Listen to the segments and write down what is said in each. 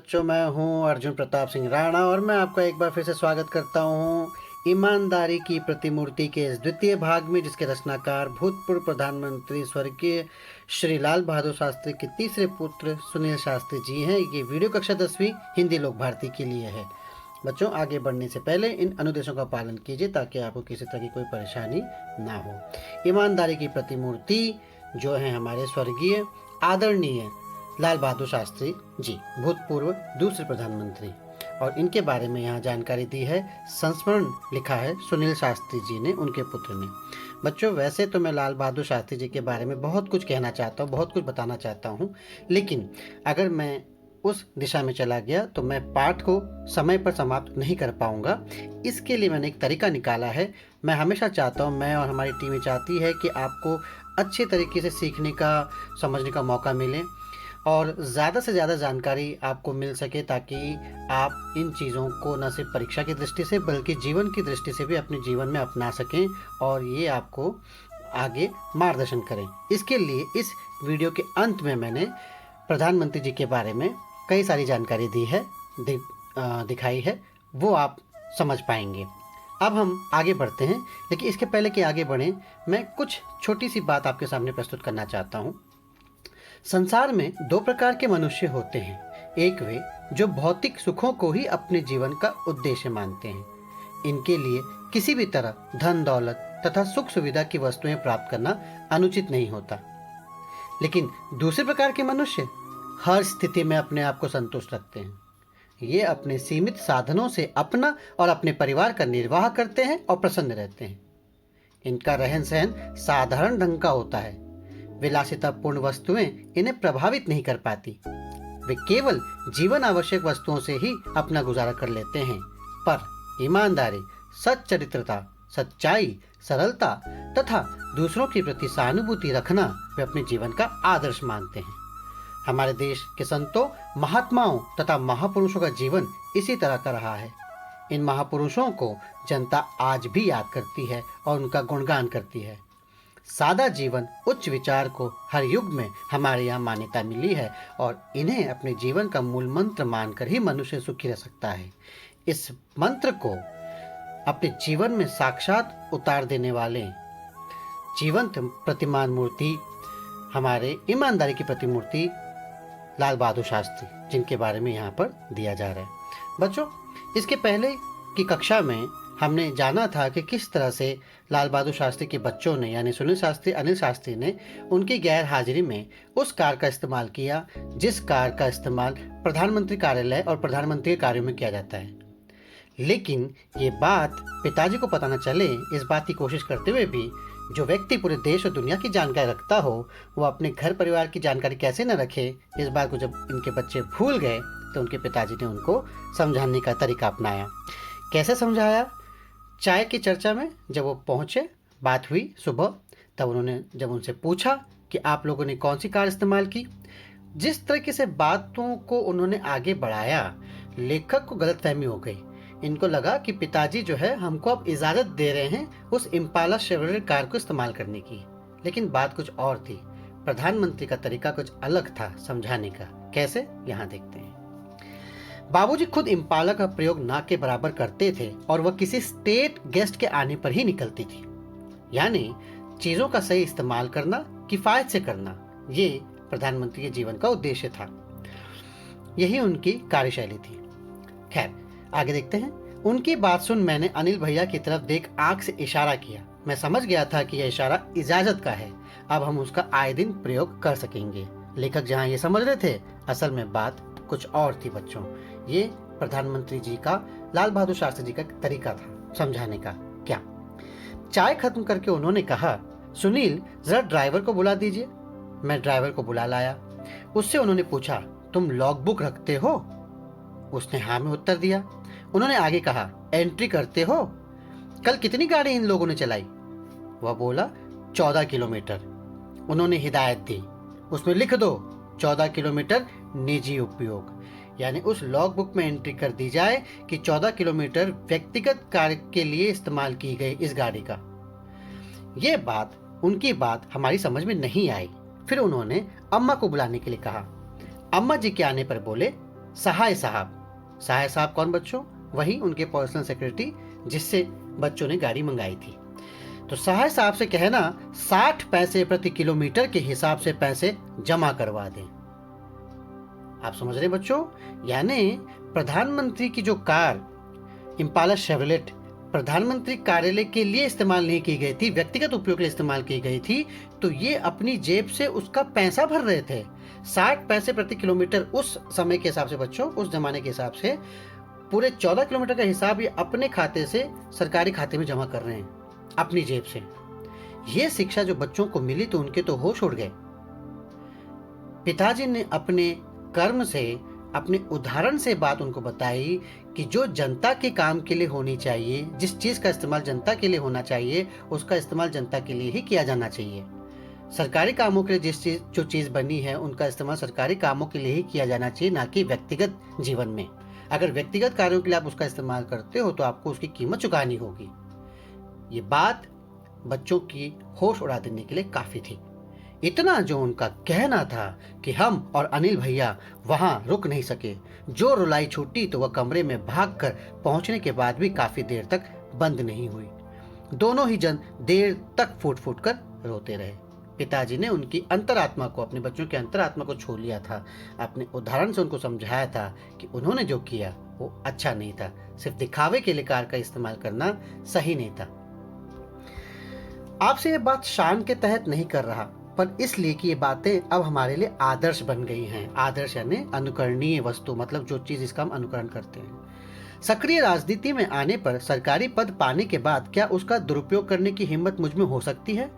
बच्चों, मैं हूं अर्जुन प्रताप सिंह राणा और मैं आपका एक बार फिर से स्वागत करता हूं ईमानदारी की प्रतिमूर्ति के इस द्वितीय भाग में, जिसके रचनाकार भूतपूर्व प्रधानमंत्री स्वर्गीय श्री लाल बहादुर शास्त्री के तीसरे पुत्र सुनील शास्त्री जी हैं। ये वीडियो कक्षा 10वीं हिंदी लोक भारती के लिए है। बच्चों, आगे बढ़ने से पहले इन अनुदेशों का पालन कीजिए ताकि आपको किसी तरह की कोई परेशानी ना हो। ईमानदारी की प्रतिमूर्ति जो है हमारे स्वर्गीय आदरणीय लाल बहादुर शास्त्री जी, भूतपूर्व दूसरे प्रधानमंत्री, और इनके बारे में यहाँ जानकारी दी है। संस्मरण लिखा है सुनील शास्त्री जी ने, उनके पुत्र ने। बच्चों, वैसे तो मैं लाल बहादुर शास्त्री जी के बारे में बहुत कुछ कहना चाहता हूँ, बहुत कुछ बताना चाहता हूँ, लेकिन अगर मैं उस दिशा में चला गया तो मैं पाठ को समय पर समाप्त नहीं कर पाऊंगा। इसके लिए मैंने एक तरीका निकाला है। मैं हमेशा चाहता हूँ, मैं और हमारी टीमें चाहती है कि आपको अच्छे तरीके से सीखने का, समझने का मौका मिले और ज़्यादा से ज़्यादा जानकारी आपको मिल सके, ताकि आप इन चीज़ों को न सिर्फ परीक्षा की दृष्टि से बल्कि जीवन की दृष्टि से भी अपने जीवन में अपना सकें और ये आपको आगे मार्गदर्शन करें। इसके लिए इस वीडियो के अंत में मैंने प्रधानमंत्री जी के बारे में कई सारी जानकारी दी है, दिखाई है, वो आप समझ पाएंगे। अब हम आगे बढ़ते हैं, लेकिन इसके पहले कि आगे बढ़ें, मैं कुछ छोटी सी बात आपके सामने प्रस्तुत करना चाहता हूँ। संसार में दो प्रकार के मनुष्य होते हैं। एक वे जो भौतिक सुखों को ही अपने जीवन का उद्देश्य मानते हैं। इनके लिए किसी भी तरह धन दौलत तथा सुख सुविधा की वस्तुएं प्राप्त करना अनुचित नहीं होता। लेकिन दूसरे प्रकार के मनुष्य हर स्थिति में अपने आप को संतुष्ट रखते हैं। ये अपने सीमित साधनों से अपना और अपने परिवार का निर्वाह करते हैं और प्रसन्न रहते हैं। इनका रहन सहन साधारण ढंग का होता है। विलासितापूर्ण वस्तुएं इन्हें प्रभावित नहीं कर पाती। वे केवल जीवन आवश्यक वस्तुओं से ही अपना गुजारा कर लेते हैं। पर ईमानदारी, सच्चरित्रता, सच्चाई, सरलता तथा दूसरों के प्रति सहानुभूति रखना वे अपने जीवन का आदर्श मानते हैं। हमारे देश के संतों, महात्माओं तथा महापुरुषों का जीवन इसी तरह का रहा है। इन महापुरुषों को जनता आज भी याद करती है और उनका गुणगान करती है। सादा जीवन, उच्च विचार को हर युग में हमारे यहाँ मान्यता मिली है और इन्हें अपने जीवन का मूल मंत्र मानकर ही मनुष्य सुखी रह सकता है। इस मंत्र को अपने जीवन में साक्षात उतार देने वाले जीवंत प्रतिमान मूर्ति हमारे ईमानदारी की प्रतिमूर्ति लाल बहादुर शास्त्री, जिनके बारे में यहाँ पर दिया जा रहा है। बच्चों, इसके पहले की कक्षा में हमने जाना था कि किस तरह से लाल बहादुर शास्त्री के बच्चों ने, यानी सुनील शास्त्री, अनिल शास्त्री ने उनकी गैर हाजिरी में उस कार का इस्तेमाल किया जिस कार का इस्तेमाल प्रधानमंत्री कार्यालय और प्रधानमंत्री के कार्यों में किया जाता है। लेकिन ये बात पिताजी को पता न चले, इस बात की कोशिश करते हुए भी जो व्यक्ति पूरे देश और दुनिया की जानकारी रखता हो, वो अपने घर परिवार की जानकारी कैसे न रखे। इस बात को जब इनके बच्चे भूल गए तो उनके पिताजी ने उनको समझाने का तरीका अपनाया। कैसे समझाया? चाय की चर्चा में जब वो पहुँचे, बात हुई सुबह, तब उन्होंने जब उनसे पूछा कि आप लोगों ने कौन सी कार इस्तेमाल की, जिस तरीके से बातों को उन्होंने आगे बढ़ाया, लेखक को गलतफहमी हो गई। इनको लगा कि पिताजी जो है हमको अब इजाज़त दे रहे हैं उस इम्पाला शेवरलेट कार को इस्तेमाल करने की, लेकिन बात कुछ और थी। प्रधानमंत्री का तरीका कुछ अलग था समझाने का। कैसे? यहाँ देखते हैं। बाबूजी खुद इम्पाला का प्रयोग ना के बराबर करते थे और वह किसी स्टेट गेस्ट के आने पर ही निकलती थी। यानी चीजों का सही इस्तेमाल करना, किफायत से करना, ये प्रधानमंत्री के जीवन का उद्देश्य था। यही उनकी कार्यशैली थी। खैर, आगे देखते हैं। उनकी बात सुन मैंने अनिल भैया की तरफ देख आंख से इशारा किया। मैं समझ गया था कि यह इशारा इजाजत का है। अब हम उसका आए दिन प्रयोग कर सकेंगे। लेखक जहाँ ये समझ रहे थे, असल में बात कुछ और थी। बच्चों, ये प्रधानमंत्री जी का, लाल बहादुर शास्त्री जी का तरीका था समझाने का। क्या? चाय खत्म करके उन्होंने कहा, सुनील, जरा ड्राइवर को बुला दीजिए। मैं ड्राइवर को बुला लाया। उससे उन्होंने पूछा, तुम लॉग बुक रखते हो? उसने हाँ में उत्तर दिया। उन्होंने आगे कहा, एंट्री करते हो? कल कितनी गाड़ी इन लोगों ने चलाई? वह बोला, 14 किलोमीटर। उन्होंने हिदायत दी, उसमें लिख दो 14 किलोमीटर निजी उपयोग, यानी उस लॉग बुक में एंट्री कर दी जाए कि 14 किलोमीटर व्यक्तिगत कार्य के लिए इस्तेमाल की गई इस गाड़ी का। ये बात, उनकी बात हमारी समझ में नहीं आई। फिर उन्होंने अम्मा को बुलाने के लिए कहा। अम्मा जी के आने पर बोले, सहाय साहब। सहाय साहब कौन बच्चों? वही उनके पर्सनल सेक्रेटरी जिससे बच्चों ने गाड़ी मंगाई थी। तो सहाय साहब से कहना 60 पैसे प्रति किलोमीटर के हिसाब से पैसे जमा करवा दें। आप समझ रहे बच्चों? यानी प्रधानमंत्री की जो कार इम्पाला शेवरलेट प्रधानमंत्री कार्यालय के लिए इस्तेमाल नहीं की गई थी, व्यक्तिगत उपयोग के लिए इस्तेमाल की गई थी, तो ये अपनी जेब से उसका पैसा भर रहे थे। 60 पैसे प्रति किलोमीटर उस समय के हिसाब से बच्चों, उस जमाने के हिसाब से पूरे 14 किलोमीटर का हिसाब ये अपने खाते से सरकारी खाते में जमा कर रहे हैं, अपनी जेब से। ये शिक्षा जो बच्चों को मिली तो उनके तो होश उड़ गए। पिताजी ने अपने कर्म से, अपने उदाहरण से बात उनको बताई कि जो जनता के काम के लिए होनी चाहिए, जिस चीज का इस्तेमाल जनता के लिए होना चाहिए, उसका इस्तेमाल जनता के लिए ही किया जाना चाहिए। सरकारी कामों के लिए जो चीज बनी है उनका इस्तेमाल सरकारी कामों के लिए ही किया जाना चाहिए, ना कि व्यक्तिगत जीवन में। अगर व्यक्तिगत कार्यों के लिए आप उसका इस्तेमाल करते हो तो आपको उसकी कीमत चुकानी होगी। ये बात बच्चों की होश उड़ा देने के लिए काफी थी। इतना जो उनका कहना था कि हम और अनिल भैया वहां रुक नहीं सके। जो रुलाई छूटी तो वह कमरे में भागकर पहुंचने के बाद भी काफी देर तक बंद नहीं हुई। दोनों ही जन देर तक फूट फूट कर रोते रहे। पिताजी ने उनकी अंतरात्मा को, अपने बच्चों की अंतरात्मा को छू लिया था। अपने उदाहरण से उनको समझाया था कि उन्होंने जो किया वो अच्छा नहीं था। सिर्फ दिखावे के लिए कार का इस्तेमाल करना सही नहीं था। आपसे ये बात शान के तहत नहीं कर रहा, पर इसलिए कि ये बातें अब हमारे लिए आदर्श बन गई हैं। आदर्श यानी अनुकरणीय वस्तु, मतलब जो चीज इसका हम अनुकरण करते हैं। सक्रिय राजनीति में आने पर सरकारी पद पाने के बाद क्या उसका दुरुपयोग करने की हिम्मत मुझ में हो सकती है?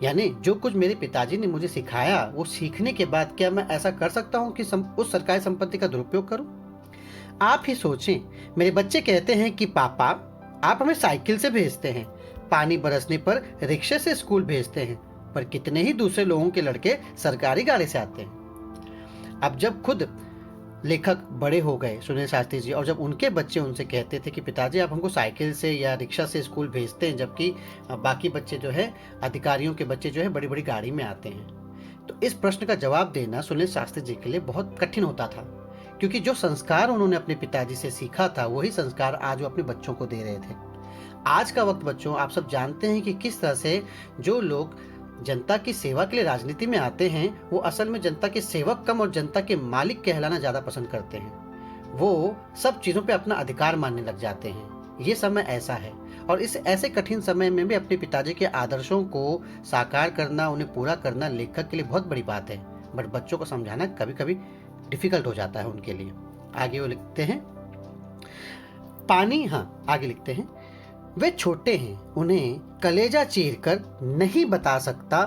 यानी जो कुछ मेरे पिताजी ने मुझे सिखाया वो सीखने के बाद क्या मैं ऐसा कर सकता हूँ कि उस सरकारी संपत्ति का दुरुपयोग करूं? आप ही सोचें, मेरे बच्चे कहते हैं कि पापा आप हमें साइकिल से भेजते हैं, पानी बरसने पर रिक्शे से स्कूल भेजते हैं, पर कितने ही दूसरे लोगों के लड़के सरकारी गाड़ी से आते हैं। अब जब खुद लेखक बड़े हो गए सुनील शास्त्री जी, और जब उनके बच्चे उनसे कहते थे कि पिताजी आप हमको साइकिल से या रिक्शा से स्कूल भेजते हैं, जबकि बाकी बच्चे जो है, अधिकारियों के बच्चे जो है बड़ी बड़ी गाड़ी में आते हैं, तो इस प्रश्न का जवाब देना सुनील शास्त्री जी के लिए बहुत कठिन होता था। क्योंकि जो संस्कार उन्होंने अपने पिताजी से सीखा था वही संस्कार आज वो अपने बच्चों को दे रहे थे। आज का वक्त बच्चों, आप सब जानते हैं कि किस तरह से जो लोग जनता की सेवा के लिए राजनीति में आते हैं वो असल में जनता के सेवक कम और जनता के मालिक कहलाना ज्यादा पसंद करते हैं। वो सब चीजों पे अपना अधिकार मानने लग जाते हैं। ये समय ऐसा है, और इस ऐसे कठिन समय में भी अपने पिताजी के आदर्शों को साकार करना, उन्हें पूरा करना लेखक के लिए बहुत बड़ी बात है। बट बच्चों को समझाना कभी कभी डिफिकल्ट हो जाता है उनके लिए। आगे वो लिखते हैं आगे लिखते हैं, वे छोटे हैं, उन्हें कलेजा चीरकर नहीं बता सकता,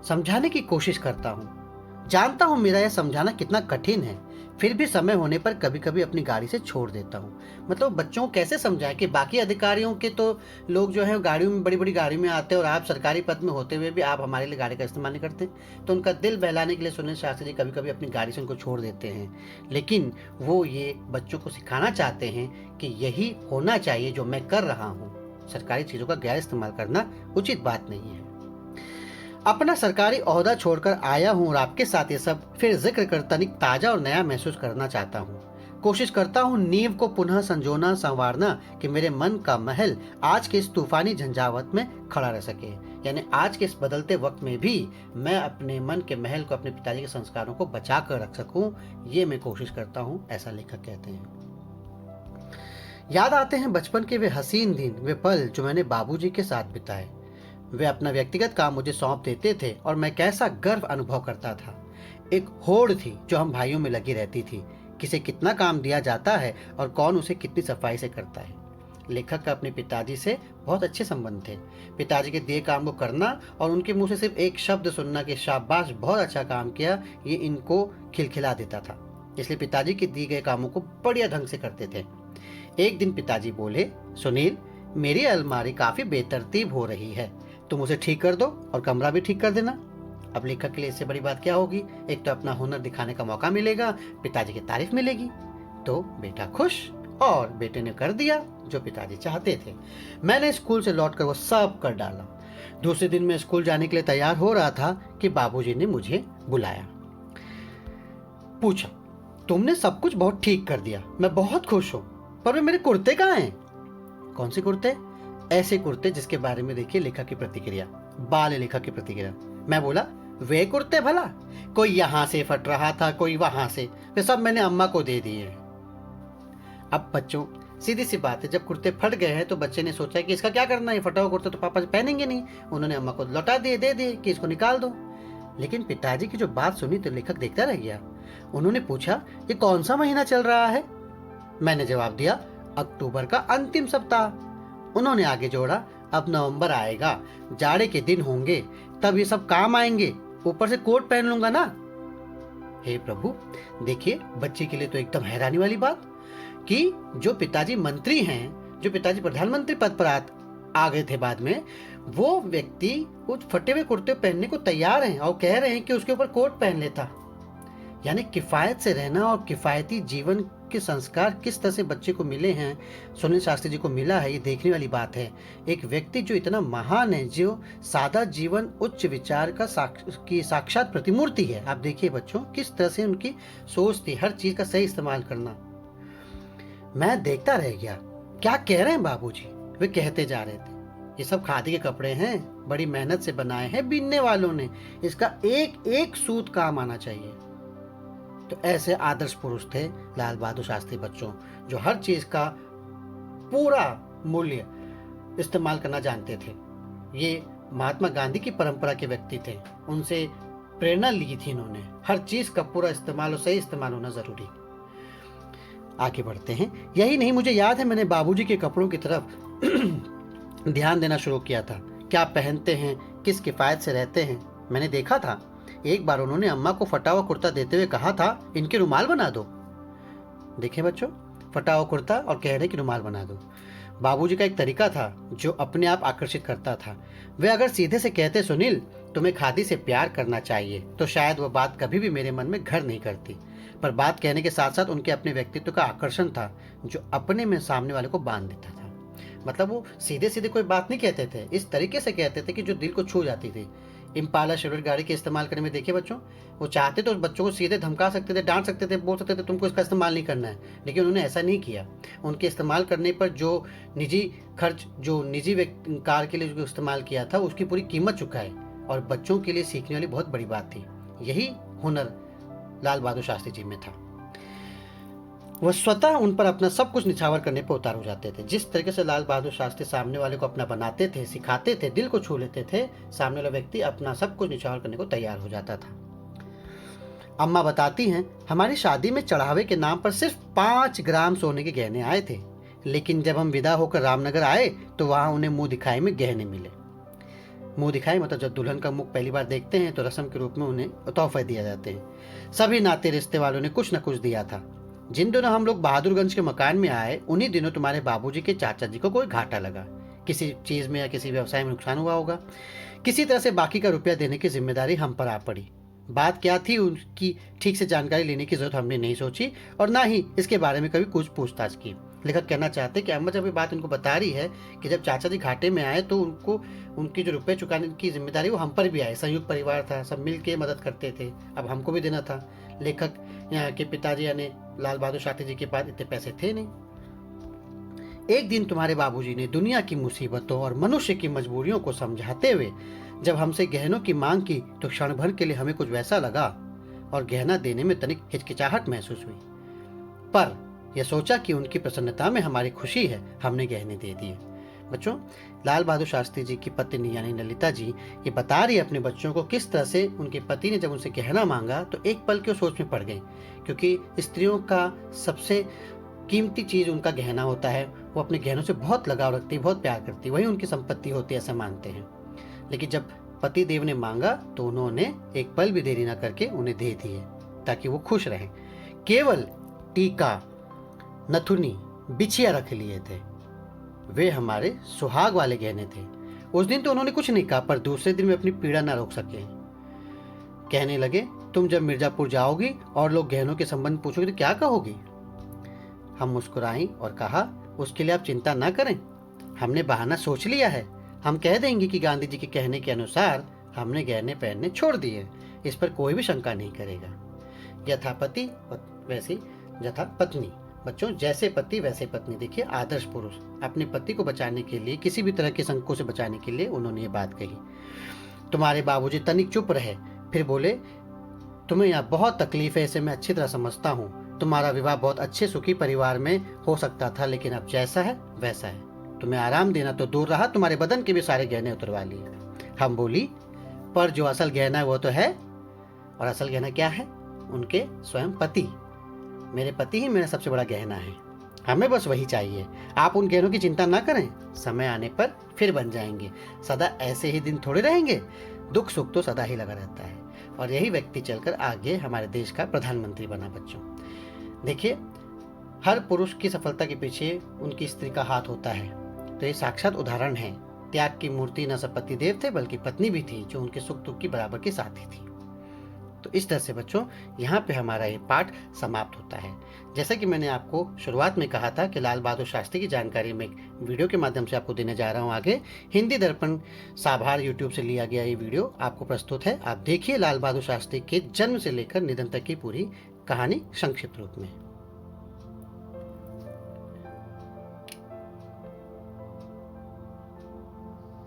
समझाने की कोशिश करता हूं। जानता हूं मेरा यह समझाना कितना कठिन है, फिर भी समय होने पर कभी कभी अपनी गाड़ी से छोड़ देता हूं। मतलब बच्चों को कैसे समझाएं कि बाकी अधिकारियों के तो लोग जो है गाड़ियों में, बड़ी बड़ी गाड़ी में आते हैं, और आप सरकारी पद में होते हुए भी आप हमारे लिए गाड़ी का इस्तेमाल नहीं करते। तो उनका दिल बहलाने के लिए सुनील शास्त्री जी कभी कभी अपनी गाड़ी से उनको छोड़ देते हैं। लेकिन वो ये बच्चों को सिखाना चाहते हैं कि यही होना चाहिए जो मैं कर रहा हूँ। सरकारी चीजों का गैर इस्तेमाल करना उचित बात नहीं है। अपना सरकारी ओहदा छोड़कर आया हूँ और आपके साथ ये सब फिर जिक्र करता नहीं, ताजा और नया महसूस करना चाहता हूँ। कोशिश करता हूँ नींव को पुनः संजोना, संवारना, कि मेरे मन का महल आज के इस तूफानी झंझावत में खड़ा रह सके। यानी आज के इस बदलते वक्त में भी मैं अपने मन के महल को, अपने पिताजी के संस्कारों को बचा कर रख सकूं, ये मैं कोशिश करता हूँ, ऐसा लेखक कहते हैं। याद आते हैं बचपन के वे हसीन दिन, वे पल जो मैंने बाबूजी के साथ बिताए। वे अपना व्यक्तिगत काम मुझे सौंप देते थे और मैं कैसा गर्व अनुभव करता था। एक होड़ थी जो हम भाइयों में लगी रहती थी, किसे कितना काम दिया जाता है और कौन उसे कितनी सफाई से करता है। लेखक का अपने पिताजी से बहुत अच्छे संबंध थे। पिताजी के दिए काम को करना और उनके मुंह से सिर्फ एक शब्द सुनना कि शाबाश बहुत अच्छा काम किया, ये इनको खिलखिला देता था। इसलिए पिताजी के दिए गए कामों को बढ़िया ढंग से करते थे। एक दिन पिताजी बोले, सुनील मेरी अलमारी काफी बेतरतीब हो रही है, तुम उसे ठीक कर दो और कमरा भी ठीक कर देना। अब लेखक के लिए इससे बड़ी बात क्या होगी? एक तो अपना हुनर दिखाने का मौका मिलेगा, पिताजी की तारीफ मिलेगी। तो बेटा खुश, और बेटे ने कर दिया जो पिताजी चाहते थे। मैंने स्कूल से लौटकर वो सब कर डाला। दूसरे दिन मैं स्कूल जाने के लिए तैयार हो रहा था कि बाबूजी ने मुझे बुलाया। पूछा, तुमने सब कुछ बहुत ठीक कर दिया, मैं बहुत खुश हूँ, पर वे मेरे कुर्ते कहाँ हैं? कौन से कुर्ते? ऐसे कुर्ते जिसके बारे में देखिए लेखक की प्रतिक्रिया, बाल लेखक की प्रतिक्रिया। मैं बोला, वे कुर्ते भला? कोई यहाँ से फट रहा था, कोई वहां से, वे सब मैंने अम्मा को दे दिए। अब बच्चों, सीधी सी बात है, जब कुर्ते फट गए हैं तो बच्चे ने सोचा कि इसका क्या करना है, फटा हुआ कुर्ता तो पापा पहनेंगे नहीं। उन्होंने अम्मा को लौटा दिए, दे दिए कि इसको निकाल दो। लेकिन पिताजी की जो बात सुनी तो लेखक देखता रह गया। उन्होंने पूछा, ये कौन सा महीना चल रहा है? मैंने जवाब दिया, अक्टूबर का अंतिम सप्ताह। उन्होंने आगे जोड़ा, अब नवंबर आएगा, जाड़े के दिन होंगे, तब ये सब काम आएंगे, ऊपर से कोट पहन लूंगा ना। हे प्रभु, देखिए बच्चे के लिए तो एकदम हैरानी वाली बात कि जो पिताजी मंत्री हैं, जो पिताजी प्रधानमंत्री पद पर आ गए थे बाद में, वो व्यक्ति उस फटे हुए कुर्ते पहनने को तैयार हैं और कह रहे हैं कि उसके ऊपर कोट पहन लेता। यानी किफायत से रहना और किफायती जीवन के संस्कार किस तरह से बच्चे को मिले हैं, सुनील शास्त्री जी को मिला है, ये देखने वाली बात है। एक व्यक्ति जो इतना महान है, जो सादा जीवन उच्च विचार का साक्षात प्रतिमूर्ति है। आप देखिए बच्चों, किस तरह से उनकी सोच थी, हर चीज का सही इस्तेमाल करना। मैं देखता रह गया, क्या कह रहे हैं बाबूजी? वे कहते जा रहे थे, ये सब खादी के कपड़े हैं, बड़ी मेहनत से बनाए हैं बीनने वालों ने, इसका एक एक सूत काम आना चाहिए। तो ऐसे आदर्श पुरुष थे लाल बहादुर शास्त्री बच्चों, जो हर चीज का पूरा मूल्य इस्तेमाल करना जानते थे। ये महात्मा गांधी की परंपरा के व्यक्ति थे, उनसे प्रेरणा ली थी इन्होंने। हर चीज का पूरा इस्तेमाल और सही इस्तेमाल होना जरूरी। आगे बढ़ते हैं। यही नहीं, मुझे याद है मैंने बाबूजी के कपड़ों की तरफ ध्यान देना शुरू किया था। क्या पहनते हैं, किस किफायत से रहते हैं। मैंने देखा था एक बार उन्होंने अम्मा को फटा हुआ कुर्ता देते हुए कहा था, इनके रुमाल बना दो। देखें बच्चों, फटा हुआ कुर्ता और कह रहे कि रुमाल बना दो। बाबूजी का एक तरीका था जो अपने आप आकर्षित करता था। वे अगर सीधे से कहते, सुनील तुम्हें खादी से प्यार करना चाहिए, तो शायद वह बात कभी भी मेरे मन में घर नहीं करती। पर बात कहने के साथ साथ उनके अपने व्यक्तित्व का आकर्षण था, जो अपने में सामने वाले को बांध देता था। मतलब वो सीधे सीधे कोई बात नहीं कहते थे, इस तरीके से कहते थे कि जो दिल को छू जाती थी। इम्पाला शेवलेट गाड़ी के इस्तेमाल करने में देखिए बच्चों, वो चाहते तो उस बच्चों को सीधे धमका सकते थे, डांट सकते थे, बोल सकते थे तुमको इसका इस्तेमाल नहीं करना है, लेकिन उन्होंने ऐसा नहीं किया। उनके इस्तेमाल करने पर जो निजी खर्च, जो निजी कार के लिए जो इस्तेमाल किया था, उसकी पूरी कीमत चुकाए, और बच्चों के लिए सीखने वाली बहुत बड़ी बात थी। यही हुनर लाल बहादुर शास्त्री जी में था। वह स्वतः उन पर अपना सब कुछ निछावर करने पर उतार हो जाते थे। जिस तरीके से लाल बहादुर शास्त्री सामने वाले को अपना बनाते थे, सिखाते थे, दिल को छू लेते थे, सामने वाला व्यक्ति अपना सब कुछ निछावर करने को तैयार हो जाता था। अम्मा बताती हैं, हमारी शादी में चढ़ावे के नाम पर सिर्फ 5 ग्राम सोने के गहने आए थे, लेकिन जब हम विदा होकर रामनगर आए तो वहां उन्हें मुंह दिखाई में गहने मिले। मुंह दिखाई मतलब जब दुल्हन का मुख पहली बार देखते हैं तो रस्म के रूप में उन्हें तोहफे दिए जाते हैं। सभी नाते रिश्ते वालों ने कुछ न कुछ दिया था। जिन दिनों हम लोग बहादुरगंज के मकान में आए, उन्हीं दिनों तुम्हारे बाबूजी के चाचा जी को कोई घाटा लगा, किसी चीज में या किसी व्यवसाय में नुकसान हुआ होगा। किसी तरह से बाकी का रुपया देने की जिम्मेदारी हम पर आ पड़ी। बात क्या थी उनकी ठीक से जानकारी लेने की जरूरत हमने नहीं सोची, और ना ही इसके बारे में कभी कुछ पूछताछ की। लेखक कहना चाहते कि अम्मा जब ये बात उनको बता रही है कि जब चाचा जी घाटे में आए तो उनको उनकी जो रुपए चुकाने की जिम्मेदारी वो हम पर भी आए। संयुक्त परिवार था, सब मिल के मदद करते थे, अब हमको भी देना था। लेखक यहाँ के पिताजी यानी लाल बहादुर शास्त्री जी के पास इतने पैसे थे नहीं। एक दिन तुम्हारे बाबूजी ने दुनिया की मुसीबतों और मनुष्य की मजबूरियों को समझाते हुए जब हमसे गहनों की मांग की तो क्षण भर के लिए हमें कुछ वैसा लगा और गहना देने में तनिक हिचकिचाहट महसूस हुई, पर यह सोचा कि उनकी प्रसन्नता में हमारी खुशी है, हमने गहने दे दिए। बच्चों, लाल बहादुर शास्त्री जी की पत्नी यानी ललिता जी ये बता रही है अपने बच्चों को किस तरह से उनके पति ने जब उनसे गहना मांगा तो एक पल की सोच में पड़ गई, क्योंकि स्त्रियों का सबसे कीमती चीज उनका गहना होता है। वो अपने गहनों से बहुत लगाव रखती, बहुत प्यार करती, वही उनकी संपत्ति होती है, ऐसा मानते हैं। लेकिन जब पति देव ने मांगा तो उन्होंने एक पल भी देरी न करके उन्हें दे दिए ताकि वो खुश रहें। केवल टीका, नथुनी, बिछिया रख लिए थे, वे हमारे सुहाग वाले गहने थे। उस दिन तो उन्होंने कुछ नहीं कहा, पर दूसरे दिन वे अपनी पीड़ा न रोक सके। कहने लगे, तुम जब मिर्जापुर जाओगी और लोग गहनों के संबंध पूछोगे तो क्या कहोगी? हम मुस्कुराई और कहा, उसके लिए आप चिंता न करें, हमने बहाना सोच लिया है। हम कह देंगे कि गांधी जी के कहने के अनुसार हमने गहने पहनने छोड़ दिए, इस पर कोई भी शंका नहीं करेगा। यथापति वैसी यथा पत्नी। बच्चों, जैसे पति वैसे पत्नी। देखिए, आदर्श पुरुष अपने पति को बचाने के लिए, किसी भी तरह के संकटों से बचाने के लिए उन्होंने ये बात कही। तुम्हारे बाबूजी तनिक चुप रहे, फिर बोले, तुम्हें यहाँ बहुत तकलीफ है, इसे मैं अच्छी तरह समझता हूँ। तुम्हारा विवाह बहुत अच्छे सुखी परिवार में हो सकता था, लेकिन अब जैसा है वैसा है। तुम्हें आराम देना तो दूर रहा, तुम्हारे बदन के भी सारे गहने उतरवा लिए। हम बोली, पर जो असल गहना है वो तो है। और असल गहना क्या है? उनके स्वयं पति। मेरे पति ही मेरा सबसे बड़ा गहना है, हमें बस वही चाहिए। आप उन गहनों की चिंता ना करें, समय आने पर फिर बन जाएंगे। सदा ऐसे ही दिन थोड़े रहेंगे, दुख सुख तो सदा ही लगा रहता है। और यही व्यक्ति चलकर आगे हमारे देश का प्रधानमंत्री बना। बच्चों देखिए, हर पुरुष की सफलता के पीछे उनकी स्त्री का हाथ होता है। तो ये साक्षात उदाहरण है। त्याग की मूर्ति न सिर्फ पति देव थे, बल्कि पत्नी भी थी, जो उनके सुख दुख की बराबर की साथी थी। तो इस तरह से बच्चों, यहाँ पे हमारा ये पाठ समाप्त होता है। जैसा कि मैंने आपको शुरुआत में कहा था कि लाल बहादुर शास्त्री की जानकारी में एक वीडियो के माध्यम से आपको देने जा रहा हूँ आगे। हिंदी दर्पण साभार यूट्यूब से लिया गया ये वीडियो आपको प्रस्तुत है। आप देखिए लाल बहादुर शास्त्री के जन्म से लेकर निधन तक की पूरी कहानी संक्षिप्त रूप में।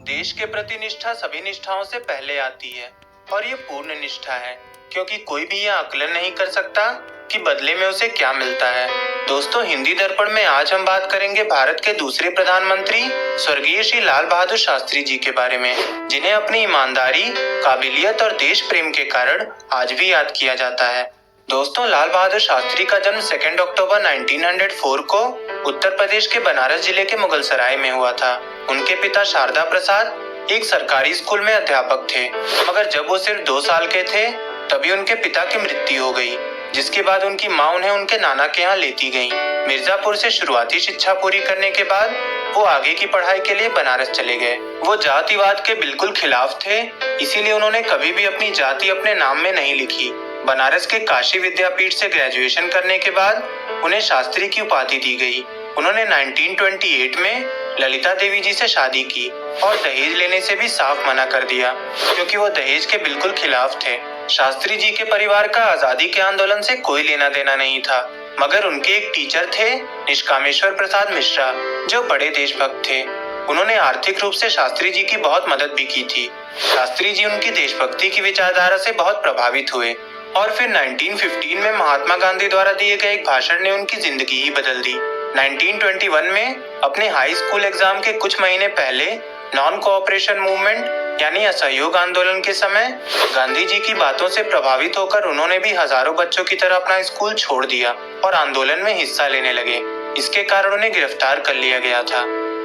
देश के प्रति निष्ठा सभी निष्ठाओं से पहले आती है, और ये पूर्ण निष्ठा है, क्योंकि कोई भी यह आकलन नहीं कर सकता कि बदले में उसे क्या मिलता है। दोस्तों, हिंदी दर्पण में आज हम बात करेंगे भारत के दूसरे प्रधानमंत्री स्वर्गीय श्री लाल बहादुर शास्त्री जी के बारे में, जिन्हें अपनी ईमानदारी, काबिलियत और देश प्रेम के कारण आज भी याद किया जाता है। दोस्तों, लाल बहादुर शास्त्री का जन्म 2 अक्टूबर 1904 को उत्तर प्रदेश के बनारस जिले के मुगलसराय में हुआ था। उनके पिता शारदा प्रसाद एक सरकारी स्कूल में अध्यापक थे, मगर जब वो सिर्फ 2 साल के थे तभी उनके पिता की मृत्यु हो गई, जिसके बाद उनकी मां उन्हें उनके नाना के यहाँ लेती गईं। मिर्जापुर से शुरुआती शिक्षा पूरी करने के बाद वो आगे की पढ़ाई के लिए बनारस चले गए। वो जातिवाद के बिल्कुल खिलाफ थे, इसीलिए उन्होंने कभी भी अपनी जाति अपने नाम में नहीं लिखी। बनारस के काशी विद्यापीठ से ग्रेजुएशन करने के बाद उन्हें शास्त्री की उपाधि दी गई। उन्होंने 1928 में ललिता देवी जी से शादी की और दहेज लेने से भी साफ मना कर दिया, क्योंकि वो दहेज के बिल्कुल खिलाफ थे। शास्त्री जी के परिवार का आजादी के आंदोलन से कोई लेना देना नहीं था, मगर उनके एक टीचर थे निष्कामेश्वर प्रसाद मिश्रा, जो बड़े देशभक्त थे। उन्होंने आर्थिक रूप से शास्त्री जी की बहुत मदद भी की थी। शास्त्री जी उनकी देशभक्ति की विचारधारा से बहुत प्रभावित हुए और फिर 1915 में महात्मा गांधी द्वारा दिए गए एक भाषण ने उनकी जिंदगी ही बदल दी। 1921 में अपने हाई स्कूल एग्जाम के कुछ महीने पहले नॉन कोऑपरेशन मूवमेंट यानी असहयोग आंदोलन के समय गांधी जी की बातों से प्रभावित होकर उन्होंने भी हजारों बच्चों की तरह अपना स्कूल छोड़ दिया और आंदोलन में हिस्सा लेने लगे। इसके कारण उन्हें गिरफ्तार कर लिया गया था,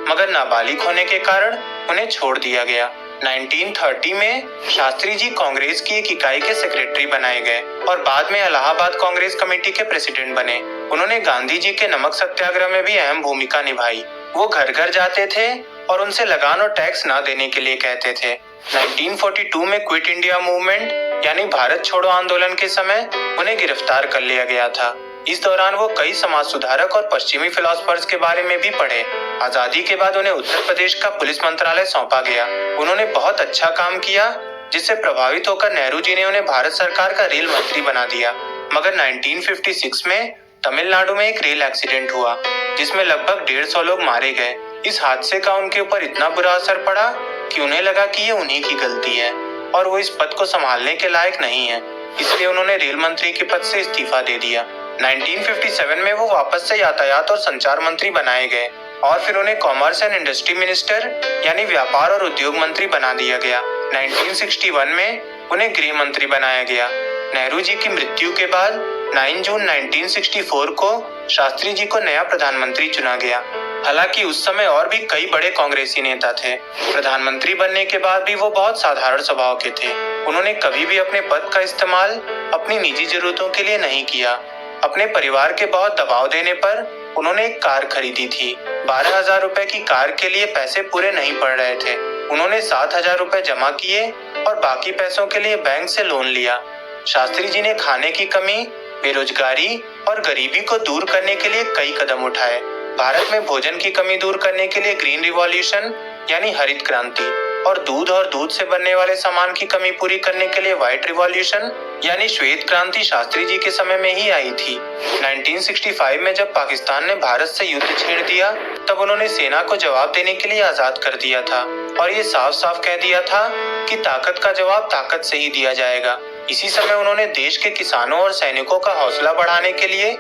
मगर नाबालिग होने के कारण उन्हें छोड़ दिया गया। 1930 में शास्त्री जी कांग्रेस की एक इकाई के सेक्रेटरी बनाए गए और बाद में इलाहाबाद कांग्रेस कमेटी के प्रेसिडेंट बने। उन्होंने गांधी जी के नमक सत्याग्रह में भी अहम भूमिका निभाई। वो घर घर जाते थे और उनसे लगान और टैक्स ना देने के लिए कहते थे। 1942 में क्विट इंडिया मूवमेंट यानी भारत छोड़ो आंदोलन के समय उन्हें गिरफ्तार कर लिया गया था। इस दौरान वो कई समाज सुधारक और पश्चिमी फिलोसफर्स के बारे में भी पढ़े। आजादी के बाद उन्हें उत्तर प्रदेश का पुलिस मंत्रालय सौंपा गया। उन्होंने बहुत अच्छा काम किया, जिससे प्रभावित होकर नेहरू जी ने उन्हें भारत सरकार का रेल मंत्री बना दिया। मगर 1956 में तमिलनाडु में एक रेल एक्सीडेंट हुआ, जिसमें लगभग 150 लोग मारे गए। इस हादसे का उनके ऊपर इतना बुरा असर पड़ा कि उन्हें लगा कि ये उन्हीं की गलती है और वो इस पद को संभालने के लायक नहीं है, इसलिए उन्होंने रेल मंत्री के पद से इस्तीफा दे दिया। 1957 में वो वापस से यातायात और संचार मंत्री बनाए गए और फिर उन्हें कॉमर्स एंड इंडस्ट्री मिनिस्टर यानी व्यापार और उद्योग मंत्री बना दिया गया। 1961 में उन्हें गृह मंत्री बनाया गया। नेहरू जी की मृत्यु के बाद 9 जून 1964 को शास्त्री जी को नया प्रधानमंत्री चुना गया। हालांकि उस समय और भी कई बड़े कांग्रेसी नेता थे। प्रधानमंत्री बनने के बाद भी वो बहुत साधारण स्वभाव के थे। उन्होंने कभी भी अपने पद का इस्तेमाल अपनी निजी जरूरतों के लिए नहीं किया। अपने परिवार के बहुत दबाव देने पर उन्होंने एक कार खरीदी थी। 12,000 रुपए की कार के लिए पैसे पूरे नहीं पड़ रहे थे। उन्होंने 7,000 रुपए जमा किए और बाकी पैसों के लिए बैंक से लोन लिया। शास्त्री जी ने खाने की कमी, बेरोजगारी और गरीबी को दूर करने के लिए कई कदम उठाए। भारत में भोजन की कमी दूर करने के लिए ग्रीन रिवॉल्यूशन यानी हरित क्रांति और दूध से बनने वाले सामान की कमी पूरी करने के लिए व्हाइट रिवॉल्यूशन यानी श्वेत क्रांति शास्त्री जी के समय में ही आई थी। 1965 में जब पाकिस्तान ने भारत से युद्ध छेड़ दिया तब उन्होंने सेना को जवाब देने के लिए आजाद कर दिया था और ये साफ साफ कह दिया था कि ताकत का जवाब ताकत से ही दिया जाएगा। इसी समय उन्होंने देश के किसानों और सैनिकों का हौसला बढ़ाने के लिए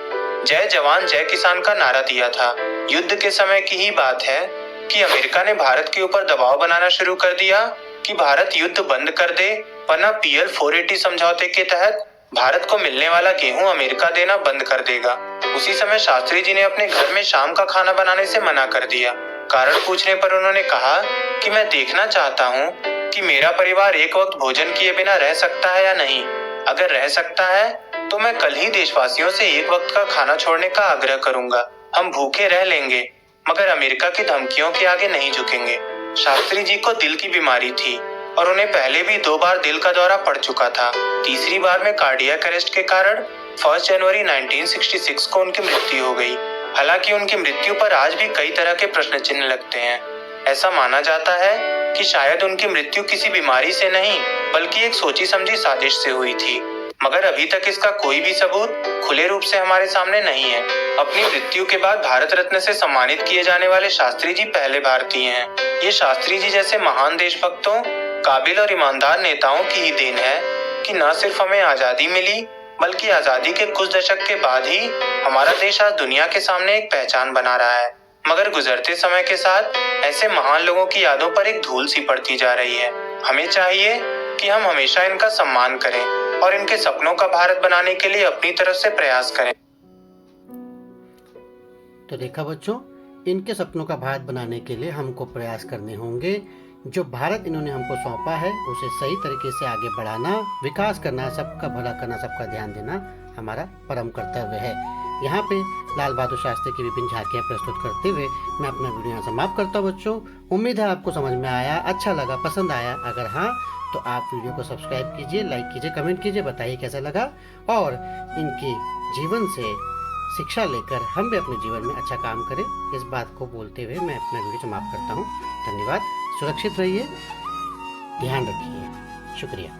जय जवान जय किसान का नारा दिया था। युद्ध के समय की ही बात है कि अमेरिका ने भारत के ऊपर दबाव बनाना शुरू कर दिया कि भारत युद्ध बंद कर दे, वरना PL 480 समझौते के तहत भारत को मिलने वाला गेहूं अमेरिका देना बंद कर देगा। उसी समय शास्त्री जी ने अपने घर में शाम का खाना बनाने से मना कर दिया। कारण पूछने पर उन्होंने कहा कि मैं देखना चाहता हूँ कि मेरा परिवार एक वक्त भोजन किए बिना रह सकता है या नहीं। अगर रह सकता है तो मैं कल ही देशवासियों से एक वक्त का खाना छोड़ने का आग्रह करूंगा। हम भूखे रह लेंगे मगर अमेरिका की धमकियों के आगे नहीं झुकेंगे। शास्त्री जी को दिल की बीमारी थी और उन्हें पहले भी 2 बार दिल का दौरा पड़ चुका था। तीसरी बार में कार्डियक अरेस्ट के कारण 1 जनवरी 1966 को उनकी मृत्यु हो गई। हालांकि उनकी मृत्यु पर आज भी कई तरह के प्रश्न चिन्ह लगते हैं। ऐसा माना जाता है कि शायद उनकी मृत्यु किसी बीमारी से नहीं बल्कि एक सोची समझी साजिश से हुई थी, मगर अभी तक इसका कोई भी सबूत खुले रूप से हमारे सामने नहीं है। अपनी मृत्यु के बाद भारत रत्न से सम्मानित किए जाने वाले शास्त्री जी पहले भारतीय हैं। ये शास्त्री जी जैसे महान देशभक्तों, काबिल और ईमानदार नेताओं की ही देन है कि न सिर्फ हमें आजादी मिली बल्कि आजादी के कुछ दशक के बाद ही हमारा देश आज दुनिया के सामने एक पहचान बना रहा है। मगर गुजरते समय के साथ ऐसे महान लोगों की यादों पर एक धूल सी पड़ती जा रही है। हमें चाहिए कि हम हमेशा इनका सम्मान करें और इनके सपनों का भारत बनाने के लिए अपनी तरफ से प्रयास करें। तो देखा बच्चों, इनके सपनों का भारत बनाने के लिए हमको प्रयास करने होंगे। जो भारत इन्होंने हमको सौंपा है उसे सही तरीके से आगे बढ़ाना, विकास करना, सबका भला करना, सबका ध्यान देना हमारा परम कर्तव्य है। यहाँ पे लाल बहादुर शास्त्री की विभिन्न झांकियाँ प्रस्तुत करते हुए मैं अपना वीडियो यहाँ समाप्त करता हूँ। बच्चों, उम्मीद है आपको समझ में आया, अच्छा लगा, पसंद आया। अगर हाँ तो आप वीडियो को सब्सक्राइब कीजिए, लाइक कीजिए, कमेंट कीजिए, बताइए कैसा लगा। और इनके जीवन से शिक्षा लेकर हम भी अपने जीवन में अच्छा काम करें, इस बात को बोलते हुए मैं अपना वीडियो समाप्त करता हूँ। धन्यवाद। सुरक्षित रहिए, ध्यान रखिए। शुक्रिया।